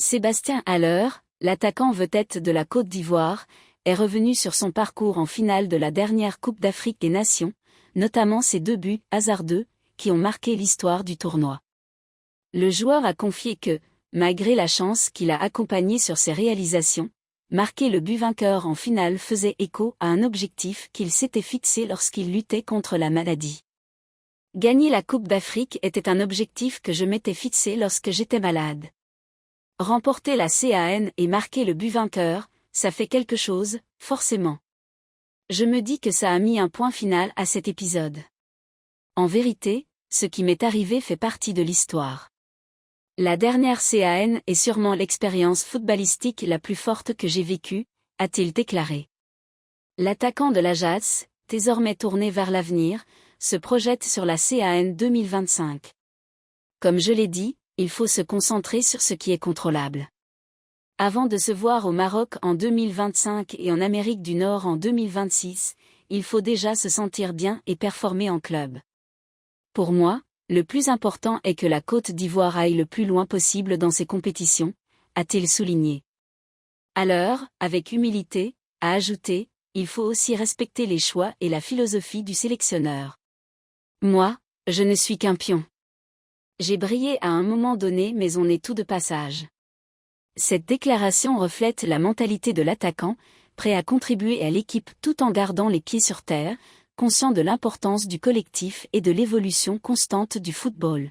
Sébastien Haller, l'attaquant vedette de la Côte d'Ivoire, est revenu sur son parcours en finale de la dernière Coupe d'Afrique des Nations, notamment ses 2 buts hasardeux, qui ont marqué l'histoire du tournoi. Le joueur a confié que, malgré la chance qui l'a accompagné sur ses réalisations, marquer le but vainqueur en finale faisait écho à un objectif qu'il s'était fixé lorsqu'il luttait contre la maladie. Gagner la Coupe d'Afrique était un objectif que je m'étais fixé lorsque j'étais malade. Remporter la CAN et marquer le but vainqueur, ça fait quelque chose, forcément. Je me dis que ça a mis un point final à cet épisode. En vérité, ce qui m'est arrivé fait partie de l'histoire. La dernière CAN est sûrement l'expérience footballistique la plus forte que j'ai vécue, a-t-il déclaré. L'attaquant de l'Ajax, désormais tourné vers l'avenir, se projette sur la CAN 2025. Comme je l'ai dit, il faut se concentrer sur ce qui est contrôlable. Avant de se voir au Maroc en 2025 et en Amérique du Nord en 2026, il faut déjà se sentir bien et performer en club. Pour moi, le plus important est que la Côte d'Ivoire aille le plus loin possible dans ces compétitions, a-t-il souligné. Haller, avec humilité, a ajouté, il faut aussi respecter les choix et la philosophie du sélectionneur. Moi, je ne suis qu'un pion. J'ai brillé à un moment donné mais on est tout de passage. Cette déclaration reflète la mentalité de l'attaquant, prêt à contribuer à l'équipe tout en gardant les pieds sur terre, conscient de l'importance du collectif et de l'évolution constante du football.